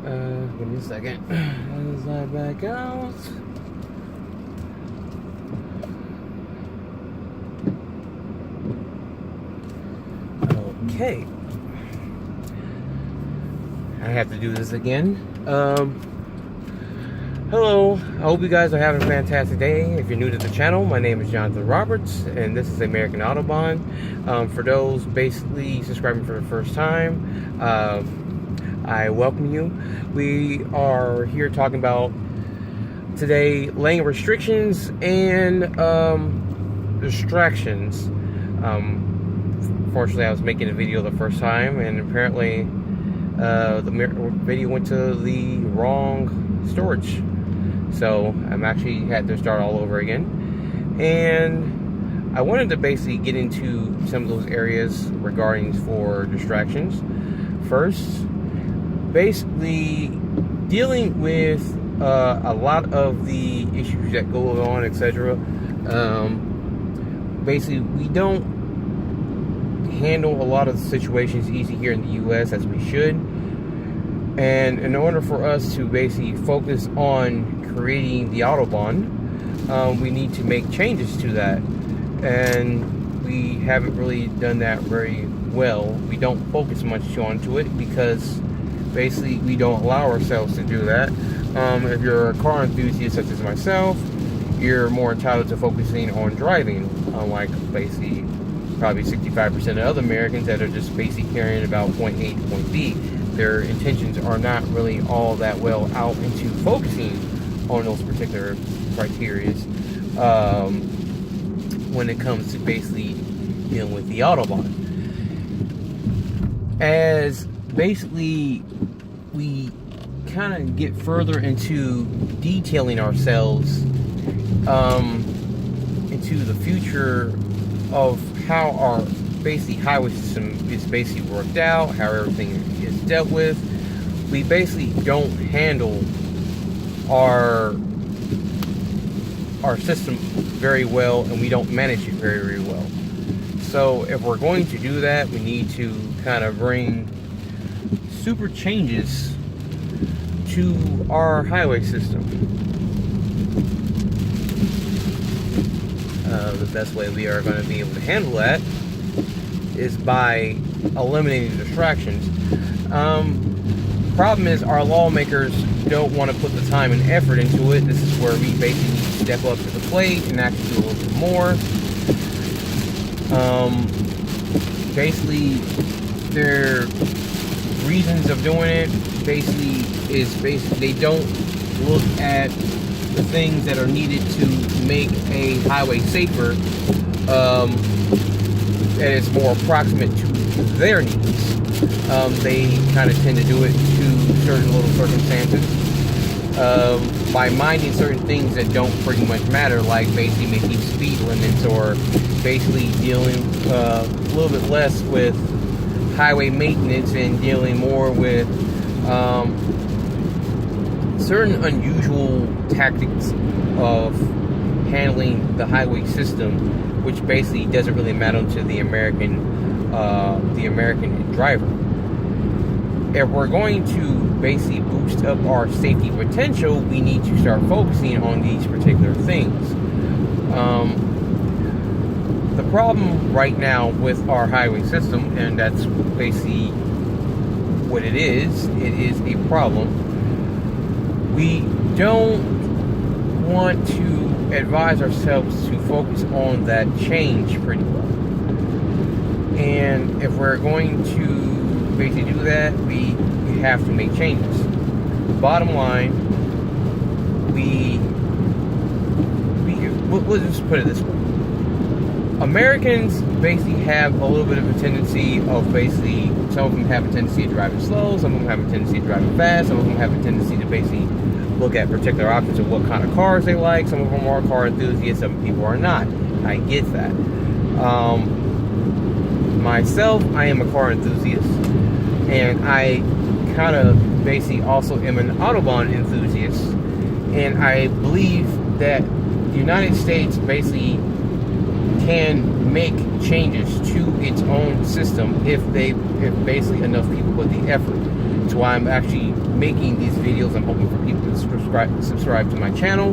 Give me a second. As I back out. Okay. I have to do this again. Hello. I hope you guys are having a fantastic day. If you're new to the channel, my name is Jonathan Roberts, and this is American Autobahn. For those basically subscribing for the first time, I welcome you. We are here talking about today lane restrictions and distractions. Fortunately, I was making a video the first time, and apparently the video went to the wrong storage. So I'm actually had to start all over again. And I wanted to basically get into some of those areas regarding for distractions. First, basically dealing with a lot of the issues that go on, etc. Basically, we don't handle a lot of the situations easy here in the US as we should. And in order for us to basically focus on creating the Autobahn, we need to make changes to that. And we haven't really done that very well. We don't focus much onto it because basically we don't allow ourselves to do that. If you're a car enthusiast such as myself, you're more entitled to focusing on driving, unlike basically probably 65% of other Americans that are just basically carrying about point A to point B. Their intentions are not really all that well out into focusing on those particular criteria when it comes to basically dealing with the Autobahn. As basically we kind of get further into detailing ourselves into the future of how our basically highway system is basically worked out, how everything is dealt with, we basically don't handle our system very well, and we don't manage it very, very well. So if we're going to do that, we need to kind of bring super changes to our highway system. The best way we are going to be able to handle that is by eliminating distractions. Problem is, our lawmakers don't want to put the time and effort into it. This is where we basically step up to the plate and actually do a little bit more. Basically, their reasons of doing it basically they don't look at the things that are needed to make a highway safer, that is more approximate to their needs. They kind of tend to do it to certain little circumstances by minding certain things that don't pretty much matter, like basically making speed limits or basically dealing a little bit less with highway maintenance and dealing more with certain unusual tactics of handling the highway system, which basically doesn't really matter to the American driver. If we're going to basically boost up our safety potential, we need to start focusing on these particular things. The problem right now with our highway system, and that's basically what it is a problem. We don't want to advise ourselves to focus on that change pretty well. And if we're going to basically do that, we have to make changes. Bottom line, we'll just put it this way. Americans basically have a little bit of a tendency of basically, some of them have a tendency of driving slow, some of them have a tendency of driving fast, some of them have a tendency to basically look at particular options of what kind of cars they like. Some of them are car enthusiasts, some people are not. I get that. Myself, I am a car enthusiast, and I kind of basically also am an Autobahn enthusiast, and I believe that the United States basically can make changes to its own system if basically enough people put the effort. That's why I'm actually making these videos. I'm hoping for people to subscribe to my channel.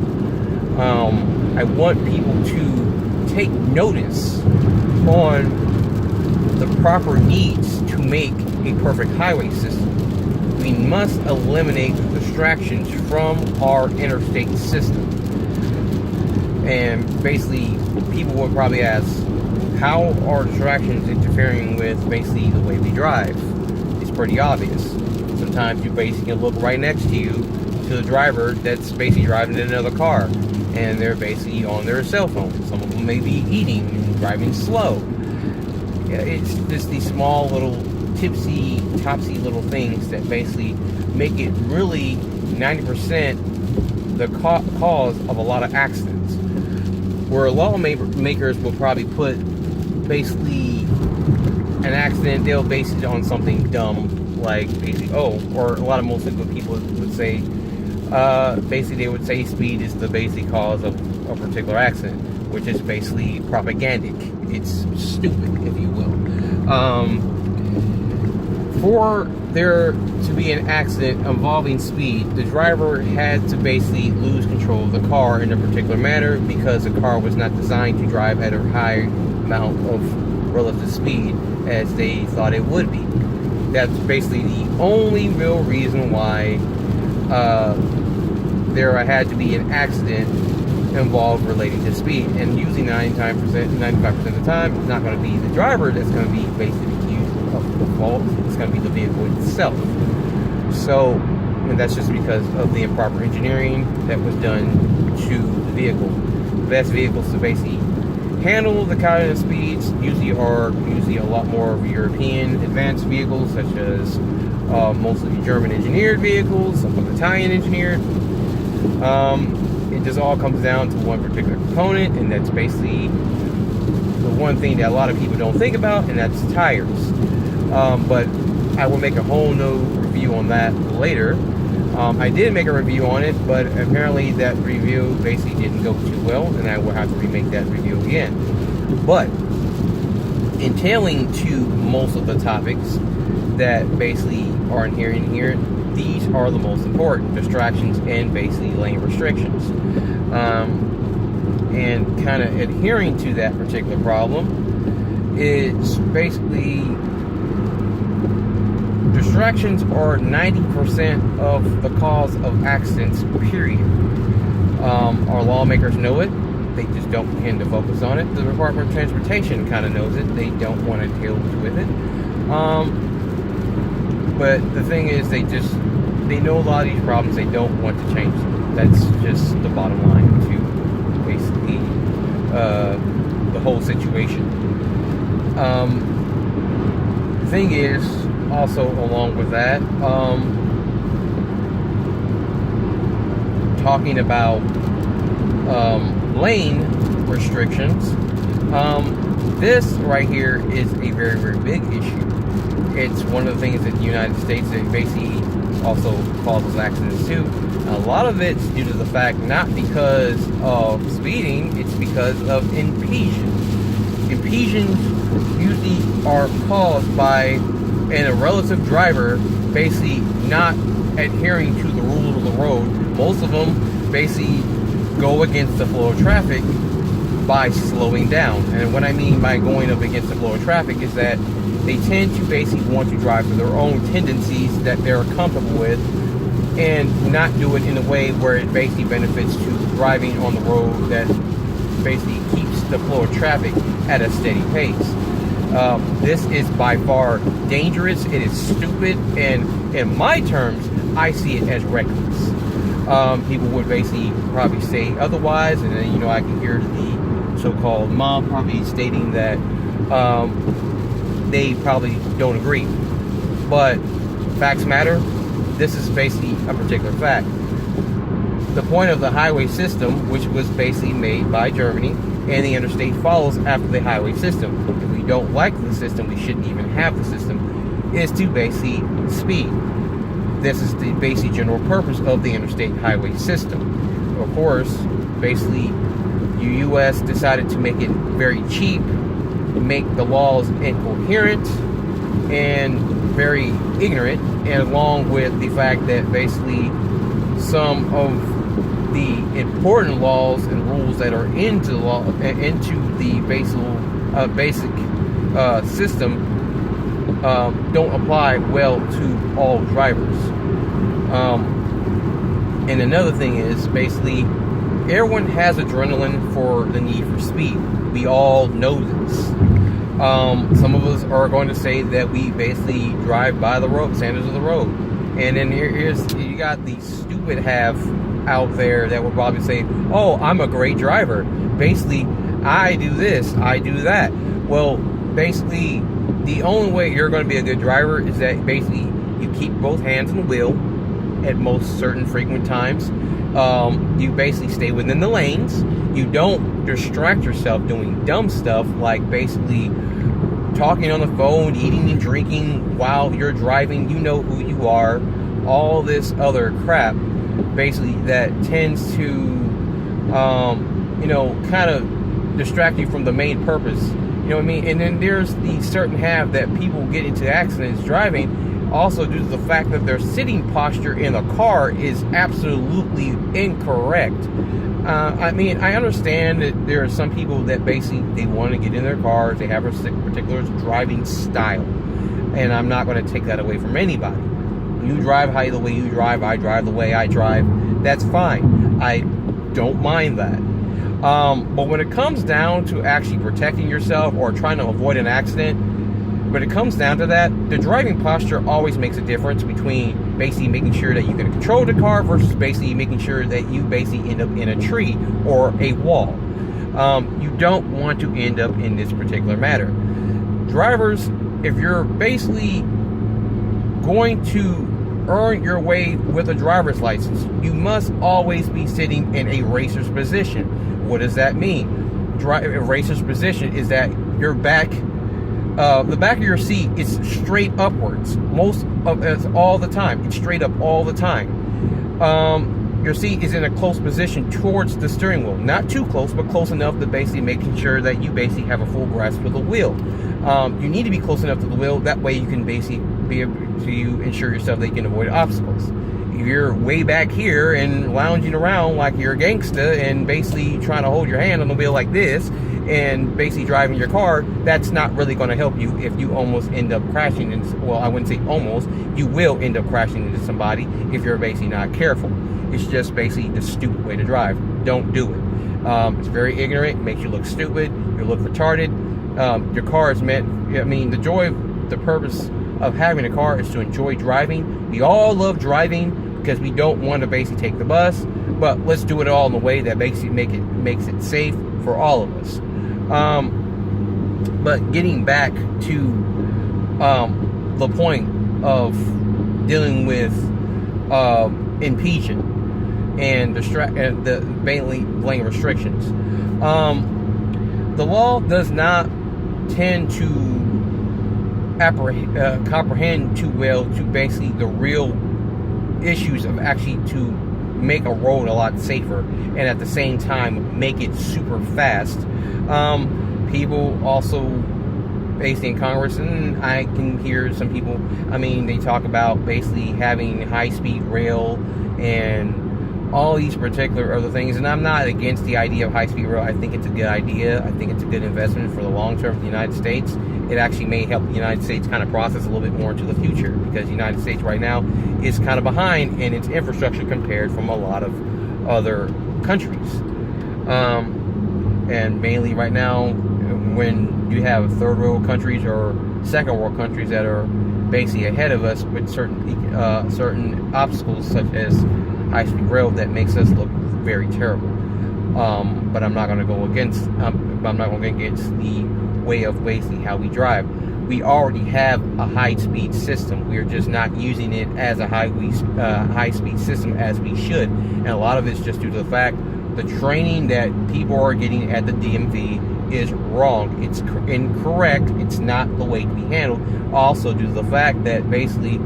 I want people to take notice on the proper needs to make a perfect highway system. We must eliminate the distractions from our interstate system. And basically, people will probably ask, how are distractions interfering with basically the way we drive? It's pretty obvious. Sometimes you basically look right next to you to the driver that's basically driving in another car, and they're basically on their cell phone. Some of them may be eating and driving slow. Yeah, it's just these small little topsy little things that basically make it really 90% the cause of a lot of accidents. Where lawmakers will probably put basically an accident, they'll base it on something dumb, like basically, or a lot of most people would say, basically they would say speed is the basic cause of a particular accident, which is basically propagandic. It's stupid, if you will. For there to be an accident involving speed, the driver had to basically lose control of the car in a particular manner because the car was not designed to drive at a high amount of relative speed as they thought it would be. That's basically the only real reason why there had to be an accident involved relating to speed. And usually 95% of the time, it's not going to be the driver that's going to be basically of the fault. It's going to be the vehicle itself. So, and that's just because of the improper engineering that was done to the vehicle. The best vehicles to basically handle the kind of speeds usually are a lot more of European advanced vehicles, such as mostly German engineered vehicles, some of Italian engineered. It just all comes down to one particular component, and that's basically the one thing that a lot of people don't think about, and that's tires. But I will make a whole new review on that later. I did make a review on it, but apparently that review basically didn't go too well, and I will have to remake that review again. But entailing to most of the topics that basically are inherent here, these are the most important: distractions and basically lane restrictions. And kind of adhering to that particular problem is basically distractions are 90% of the cause of accidents, period. Our lawmakers know it. They just don't tend to focus on it. The Department of Transportation kind of knows it. They don't want to deal with it. But the thing is, they know a lot of these problems. They don't want to change them. That's just the bottom line to basically the whole situation. The thing is, also along with that, talking about lane restrictions, this right here is a very, very big issue. It's one of the things in the United States that basically also causes accidents too. A lot of it's due to the fact not because of speeding, it's because of impedance. Impedance usually are caused by a relative driver basically not adhering to the rules of the road. Most of them basically go against the flow of traffic by slowing down. And what I mean by going up against the flow of traffic is that they tend to basically want to drive for their own tendencies that they're comfortable with, and not do it in a way where it basically benefits to driving on the road that basically keeps the flow of traffic at a steady pace. This is by far dangerous. It is stupid, and in my terms, I see it as reckless. People would basically probably say otherwise, and then I can hear the so-called mob probably stating that they probably don't agree. But facts matter. This is basically a particular fact. The point of the highway system, which was basically made by Germany, and the interstate follows after the highway system. If we don't like the system, we shouldn't even have the system, is to basically speed. This is the basic general purpose of the interstate highway system. Of course, basically, the U.S. decided to make it very cheap, make the laws incoherent, and very ignorant, and along with the fact that basically some of the important laws and rules that are into the basic system don't apply well to all drivers. And another thing is basically everyone has adrenaline for the need for speed. We all know this. Some of us are going to say that we basically drive by the road, standards of the road. And then you got the stupid half out there that will probably say, oh, I'm a great driver. Basically, I do this, I do that. Well, basically, the only way you're going to be a good driver is that basically you keep both hands on the wheel at most certain frequent times. You basically stay within the lanes. You don't distract yourself doing dumb stuff like basically talking on the phone, eating and drinking while you're driving. You know who you are. All this other crap basically that tends to kind of distract you from the main purpose. You know what I mean? And then there's the certain half that people get into accidents driving also due to the fact that their sitting posture in the car is absolutely incorrect. I mean, I understand that there are some people that basically they want to get in their cars, they have a particular driving style, and I'm not going to take that away from anybody. You drive how the way you drive, I drive the way I drive. That's fine. I don't mind that. But when it comes down to actually protecting yourself or trying to avoid an accident, when it comes down to that, the driving posture always makes a difference between basically making sure that you can control the car versus basically making sure that you basically end up in a tree or a wall. You don't want to end up in this particular matter. Drivers, if you're basically going to earn your way with a driver's license, you must always be sitting in a racer's position. What does that mean? A racer's position is that your back, the back of your seat is straight upwards. All the time. It's straight up all the time. Your seat is in a close position towards the steering wheel. Not too close, but close enough to basically making sure that you basically have a full grasp of the wheel. You need to be close enough to the wheel. That way you can basically be able to ensure yourself that you can avoid obstacles. If you're way back here and lounging around like you're a gangster and basically trying to hold your hand on the wheel like this and basically driving your car, that's not really going to help you if you almost end up crashing into, well, I wouldn't say almost, you will end up crashing into somebody if you're basically not careful. It's just basically the stupid way to drive. Don't do it. It's very ignorant. It makes you look stupid. You look retarded. Your car is meant, I mean, the purpose of having a car is to enjoy driving. We all love driving because we don't want to basically take the bus, but let's do it all in a way that basically makes it safe for all of us. But getting back to the point of dealing with impeding and the lane restrictions, the law does not tend to comprehend too well to basically the real issues of actually to make a road a lot safer and at the same time make it super fast. People also based in Congress, and I can hear some people, I mean, they talk about basically having high-speed rail and all these particular other things, and I'm not against the idea of high-speed rail. I think it's a good idea. I think it's a good investment for the long term for the United States. It actually may help the United States kind of process a little bit more into the future, because the United States right now is kind of behind in its infrastructure compared from a lot of other countries. And mainly right now, when you have third world countries or second world countries that are basically ahead of us with certain obstacles such as high-speed rail, that makes us look very terrible. But I'm not going to go against. I'm not going to go against the way of basically how we drive. We already have a high-speed system. We're just not using it as a high-speed system as we should, and a lot of it's just due to the fact the training that people are getting at the DMV is wrong. It's incorrect. It's not the way to be handled. Also due to the fact that basically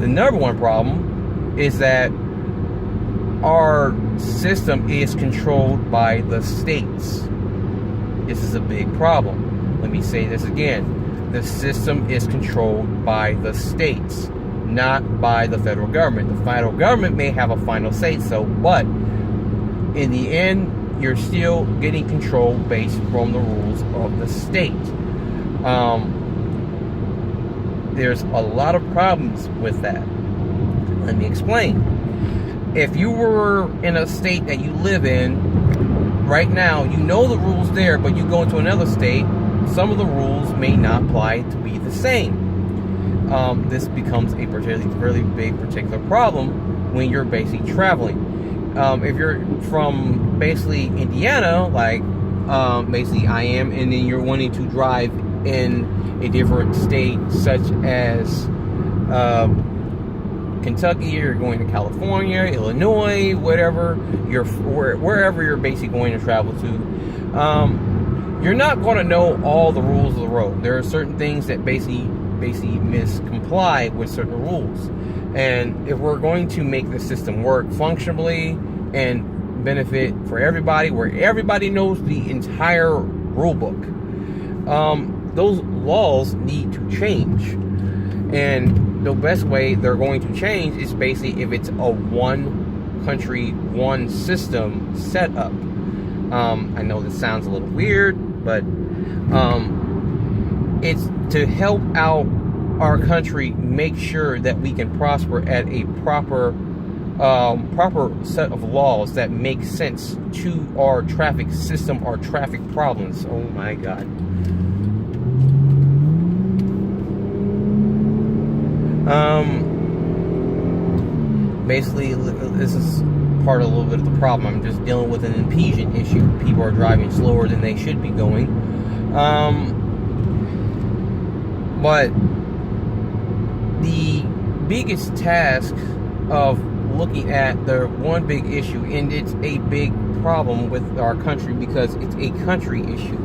the number one problem is that our system is controlled by the states. This is a big problem. Let me say this again. the system is controlled by the states, not by the federal government. The federal government may have a final say so, but in the end, you're still getting control based from the rules of the state. There's a lot of problems with that. Let me explain. If you were in a state that you live in right now, you know the rules there, but you go into another state, some of the rules may not apply to be the same. This becomes a really big particular problem when you're basically traveling. If you're from basically Indiana, like basically I am, and then you're wanting to drive in a different state such as Kentucky, you're going to California, Illinois, wherever you're basically going to travel to, you're not going to know all the rules of the road. There are certain things that basically miscomply with certain rules. And if we're going to make the system work functionally and benefit for everybody, where everybody knows the entire rule book, those laws need to change. And the best way they're going to change is basically if it's a one country, one system setup. I know this sounds a little weird, but it's to help out our country make sure that we can prosper at a proper set of laws that make sense to our traffic system, our traffic problems. Oh my God. Basically, this is part of a little bit of the problem. I'm just dealing with an impediment issue. People are driving slower than they should be going. But the biggest task of looking at the one big issue, and it's a big problem with our country because it's a country issue,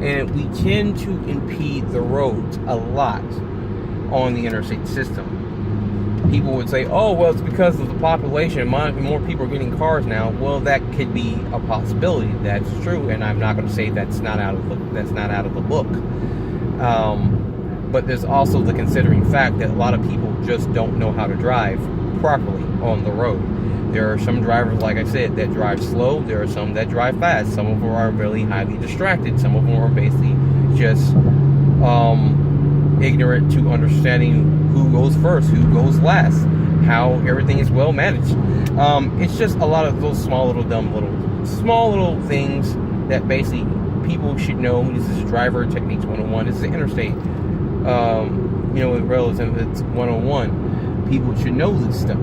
and we tend to impede the roads a lot on the interstate system. People would say, oh, well, it's because of the population. More people are getting cars now. Well, that could be a possibility. That's true, and I'm not going to say that's not out of the book. But there's also the considering fact that a lot of people just don't know how to drive properly on the road. There are some drivers, like I said, that drive slow. There are some that drive fast. Some of them are really highly distracted. Some of them are basically just ignorant to understanding who goes first, who goes last, how everything is well managed. It's just a lot of those small little things that basically people should know. This is Driver Techniques 101. This is the Interstate Relative, it's 101. People should know this stuff,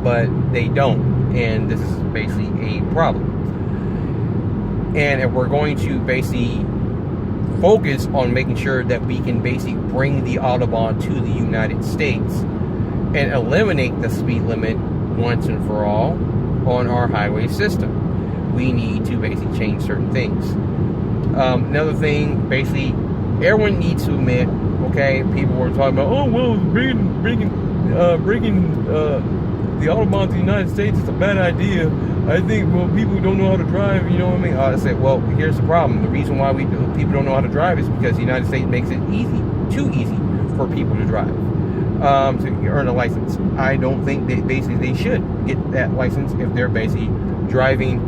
but they don't, and this is basically a problem. And if we're going to basically focus on making sure that we can basically bring the Autobahn to the United States and eliminate the speed limit once and for all on our highway system, we need to basically change certain things. Another thing, basically, everyone needs to admit, okay, people were talking about, oh, well, bringing the Autobahn to the United States is a bad idea. I think, well, people don't know how to drive, you know what I mean? I said, well, here's the problem. The reason why people don't know how to drive is because the United States makes it too easy for people to drive, to earn a license. I don't think they should get that license if they're basically driving,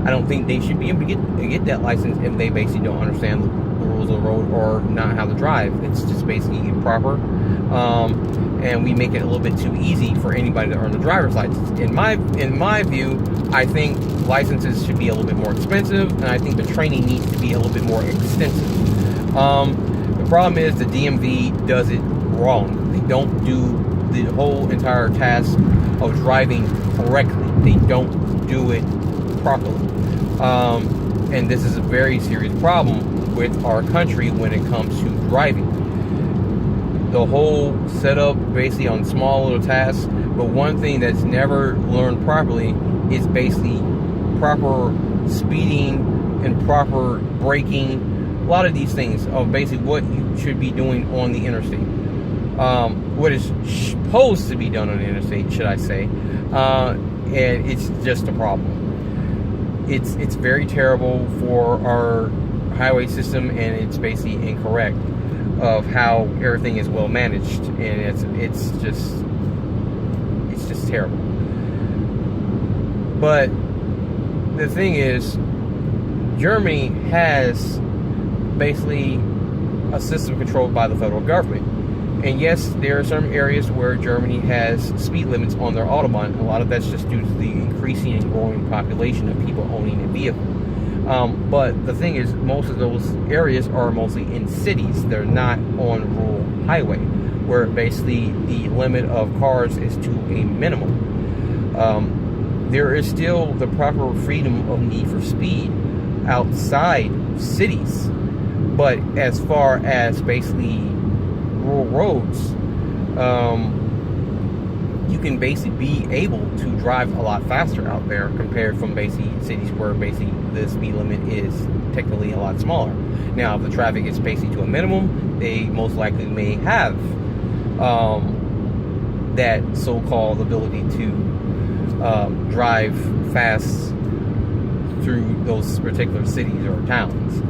I don't think they should be able to get that license if they basically don't understand the rules of the road or not how to drive. It's just basically improper. And we make it a little bit too easy for anybody to earn a driver's license. In my view, I think licenses should be a little bit more expensive, and I think the training needs to be a little bit more extensive. The problem is the DMV does it wrong. They don't do the whole entire task of driving correctly. They don't do it properly. And this is a very serious problem with our country when it comes to driving. The whole setup basically on small little tasks, but one thing that's never learned properly is basically proper speeding and proper braking. A lot of these things are basically what you should be doing on the interstate. What is supposed to be done on the interstate, should I say. And it's just a problem. It's very terrible for our highway system, and it's basically incorrect of how everything is well managed, and it's just terrible. But the thing is, Germany has basically a system controlled by the federal government. And yes, there are some areas where Germany has speed limits on their Autobahn. A lot of that's just due to the increasing and growing population of people owning a vehicle. But the thing is, most of those areas are mostly in cities. They're not on rural highway, where basically the limit of cars is to a minimum. There is still the proper freedom of need for speed outside cities. But as far as basically rural roads, you can basically be able to drive a lot faster out there compared from basically cities where basically the speed limit is technically a lot smaller. Now, if the traffic is basically to a minimum, they most likely may have that so-called ability to drive fast through those particular cities or towns.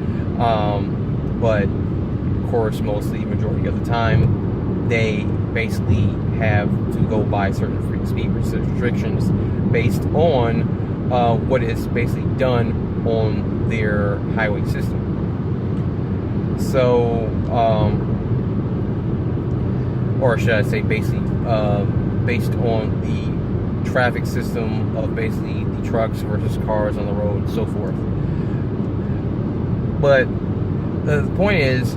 But of course, mostly majority of the time, they basically have to go by certain speed restrictions based on what is basically done on their highway system. So, or should I say, basically based on the traffic system of basically the trucks versus cars on the road and so forth. But the point is,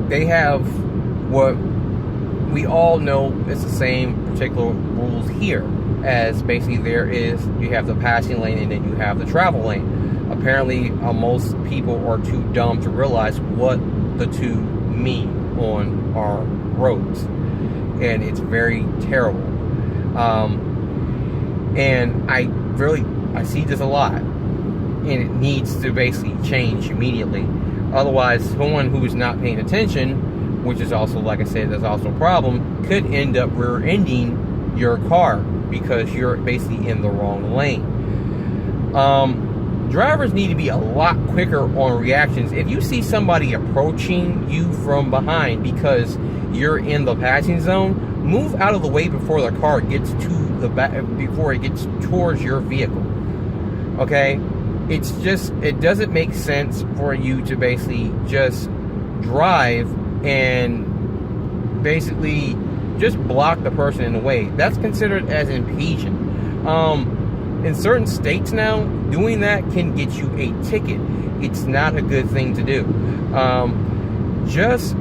they have what we all know is the same particular rules here, as basically you have the passing lane and then you have the travel lane. Apparently, most people are too dumb to realize what the two mean on our roads, and it's very terrible. And I see this a lot, and it needs to basically change immediately. Otherwise, someone who is not paying attention, which is also, like I said, that's also a problem, could end up rear-ending your car because you're basically in the wrong lane. Drivers need to be a lot quicker on reactions. If you see somebody approaching you from behind because you're in the passing zone, move out of the way before the car gets to the back, before it gets towards your vehicle. Okay? It doesn't make sense for you to basically just drive and basically just block the person in the way. That's considered as impeding. In certain states now, doing that can get you a ticket. It's not a good thing to do. Just,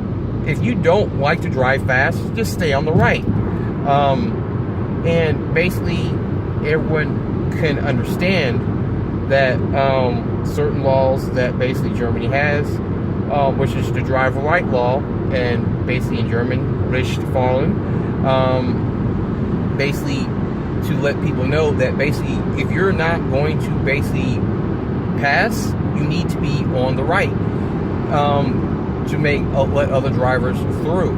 if you don't like to drive fast, just stay on the right. And basically, everyone can understand that certain laws that basically Germany has, which is the drive right law, and basically in German, Richtfahren, basically to let people know that basically if you're not going to basically pass, you need to be on the right to let other drivers through.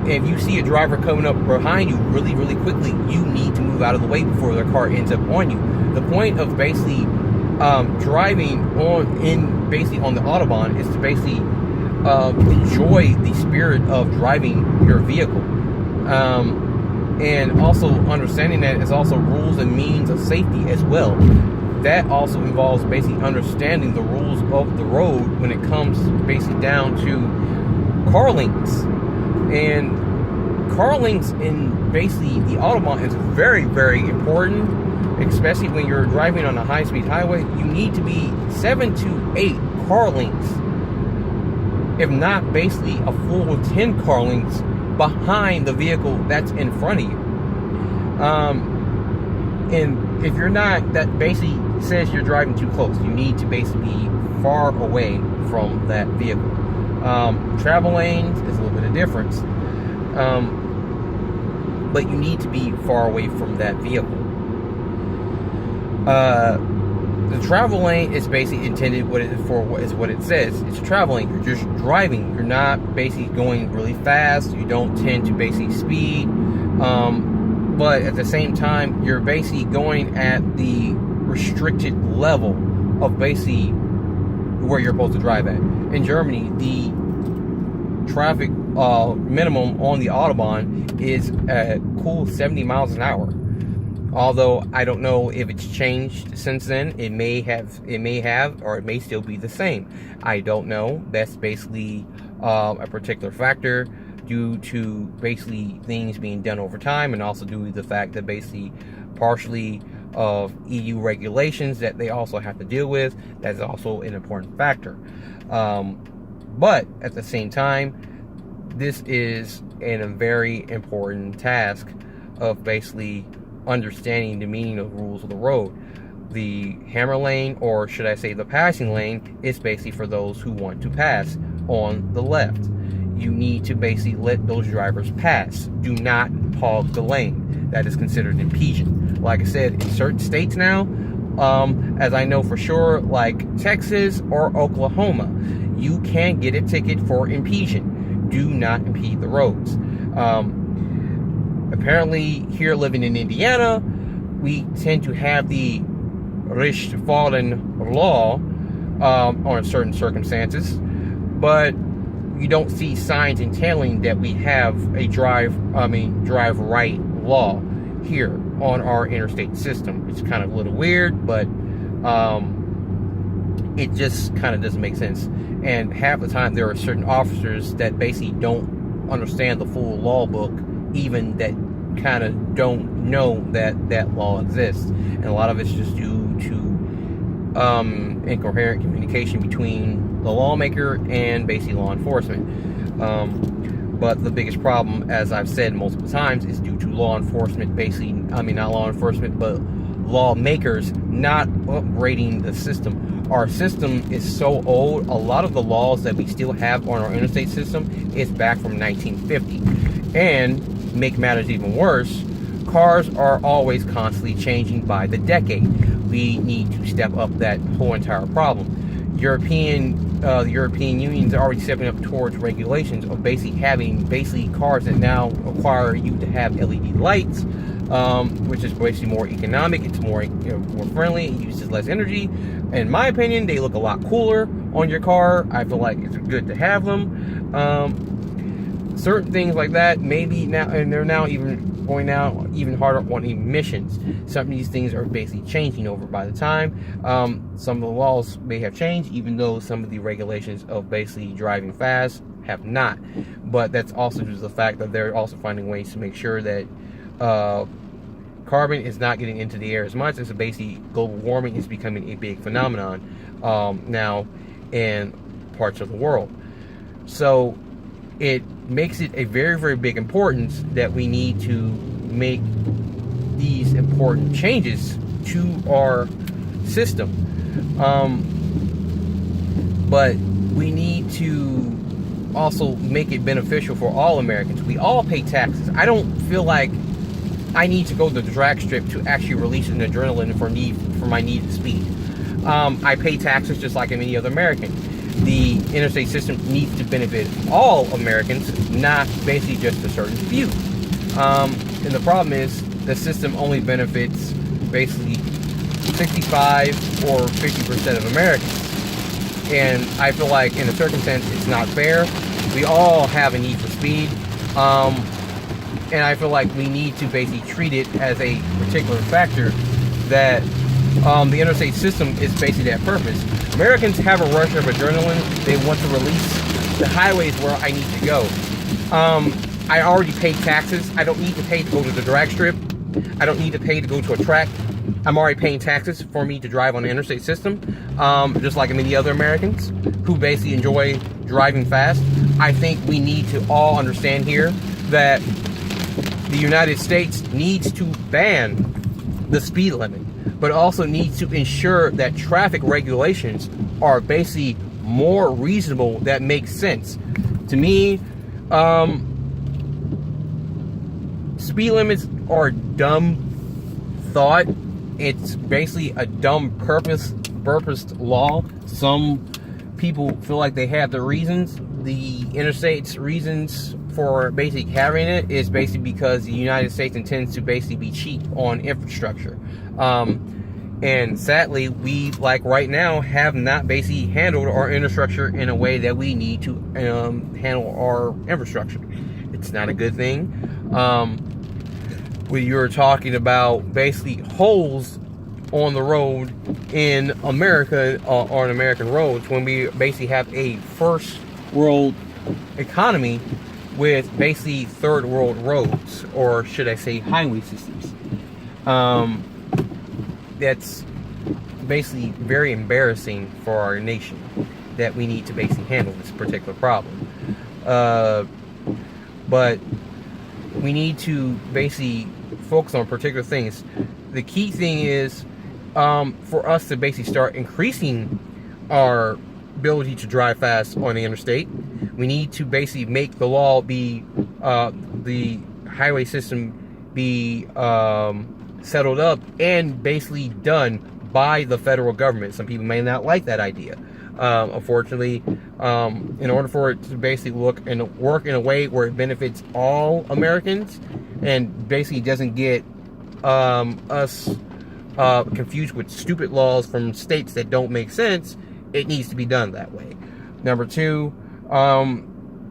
If you see a driver coming up behind you really, really quickly, you need to move out of the way before their car ends up on you. The point of basically driving on the Autobahn is to basically enjoy the spirit of driving your vehicle, and also understanding that it's also rules and means of safety as well. That also involves basically understanding the rules of the road when it comes basically down to car lengths. And car lengths in basically the Autobahn is very, very important, especially when you're driving on a high-speed highway. You need to be 7 to 8 car lengths, if not basically a full 10 car lengths behind the vehicle that's in front of you. And if you're not, that basically says you're driving too close. You need to basically be far away from that vehicle. Travel lanes is a little bit of difference, but you need to be far away from that vehicle. The travel lane is basically intended what it says. It's traveling. You're just driving. You're not basically going really fast. You don't tend to basically speed. But at the same time, you're basically going at the restricted level of basically where you're supposed to drive at. In Germany, the traffic minimum on the Autobahn is a cool 70 miles an hour. Although I don't know if it's changed since then. It may have, or it may still be the same. I don't know. That's basically a particular factor due to basically things being done over time, and also due to the fact that basically partially of EU regulations that they also have to deal with. That's also an important factor. But at the same time, this is a very important task of basically understanding the meaning of the rules of the road. The hammer lane, or should I say the passing lane, is basically for those who want to pass on the left. You need to basically let those drivers pass. Do not hog the lane. That is considered impeding. Like I said, in certain states now, as I know for sure, like Texas or Oklahoma, you can get a ticket for impeding. Do not impede the roads. Apparently, here living in Indiana, we tend to have the Richtfallen law on certain circumstances, but you don't see signs entailing that we have a drive right law here on our interstate system. It's kind of a little weird, but it just kind of doesn't make sense. And half the time there are certain officers that basically don't understand the full law book, even that kind of don't know that that law exists. And a lot of it's just due to incoherent communication between the lawmaker and basically law enforcement. But the biggest problem, as I've said multiple times, is due to law enforcement not law enforcement, but lawmakers not upgrading the system. Our system is so old. A lot of the laws that we still have on our interstate system is back from 1950. And make matters even worse, cars are always constantly changing by the decade. We need to step up that whole entire problem. The European Union is already stepping up towards regulations of having cars that now require you to have LED lights, which is basically more economic. It's more friendly. It uses less energy. In my opinion, they look a lot cooler on your car. I feel like it's good to have them. Certain things like that, maybe now, and they're now even going out even harder on emissions. Some of these things are basically changing over by the time. Some of the laws may have changed, even though some of the regulations of basically driving fast have not. But that's also due to the fact that they're also finding ways to make sure that carbon is not getting into the air as much, as basically global warming is becoming a big phenomenon now in parts of the world. So it makes it a very, very big importance that we need to make these important changes to our system. But we need to also make it beneficial for all Americans. We all pay taxes. I don't feel like I need to go to the drag strip to actually release an adrenaline for my needed speed. I pay taxes just like any other American. The interstate system needs to benefit all Americans, not basically just a certain few. And the problem is the system only benefits basically 65 or 50% of Americans. And I feel like in a circumstance it's not fair. We all have a need for speed. And I feel like we need to basically treat it as a particular factor that the interstate system is basically that purpose. Americans have a rush of adrenaline. They want to release. The highways where I need to go. I already paid taxes. I don't need to pay to go to the drag strip. I don't need to pay to go to a track. I'm already paying taxes for me to drive on the interstate system, just like many other Americans who basically enjoy driving fast. I think we need to all understand here that the United States needs to ban the speed limit, but also needs to ensure that traffic regulations are basically more reasonable, that makes sense. To me, speed limits are a dumb thought. It's basically a dumb purposed law. Some people feel like they have the reasons. The interstate's reasons for basically having it is basically because the United States intends to basically be cheap on infrastructure. And sadly, we, like right now, have not basically handled our infrastructure in a way that we need to handle our infrastructure. It's not a good thing. When you're talking about basically holes on the road in America, on American roads, when we basically have a first world economy with basically third world roads, or should I say highway systems. That's basically very embarrassing for our nation, that we need to basically handle this particular problem. But we need to basically focus on particular things. The key thing is for us to basically start increasing our ability to drive fast on the interstate. We need to basically make the law be, the highway system be settled up and basically done by the federal government. Some people may not like that idea. Unfortunately, in order for it to basically look and work in a way where it benefits all Americans and basically doesn't get us confused with stupid laws from states that don't make sense, it needs to be done that way. Number two,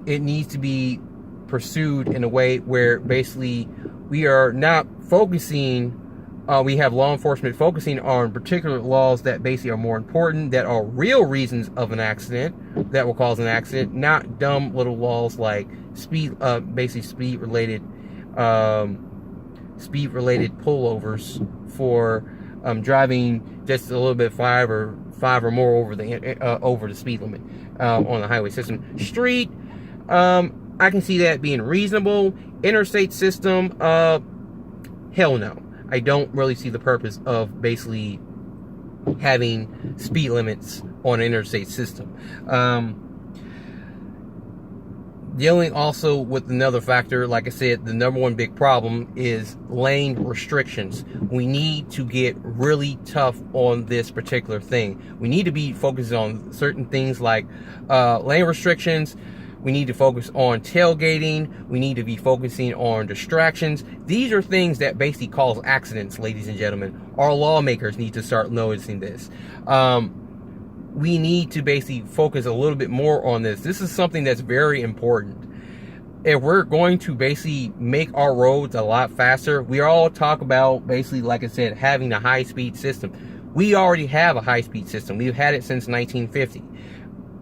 it needs to be pursued in a way where basically we are not focusing, we have law enforcement focusing on particular laws that basically are more important, that are real reasons of an accident, that will cause an accident, not dumb little laws like basically speed related pullovers for driving just a little bit five or more over the speed limit on the highway system. Street, I can see that being reasonable. Interstate system, hell no. I don't really see the purpose of basically having speed limits on an interstate system. Dealing also with another factor, like I said, the number one big problem is lane restrictions. We need to get really tough on this particular thing. We need to be focused on certain things like lane restrictions. We need to focus on tailgating. We need to be focusing on distractions. These are things that basically cause accidents, ladies and gentlemen. Our lawmakers need to start noticing this. We need to basically focus a little bit more on this. This is something that's very important. If we're going to basically make our roads a lot faster, we all talk about basically, like I said, having a high-speed system. We already have a high-speed system. We've had it since 1950.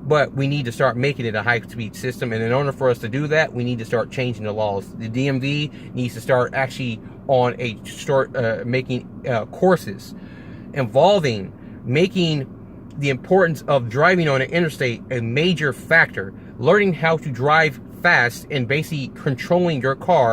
But we need to start making it a high-speed system. And in order for us to do that, we need to start changing the laws. The DMV needs to start actually on making courses involving making the importance of driving on an interstate a major factor. Learning how to drive fast and basically controlling your car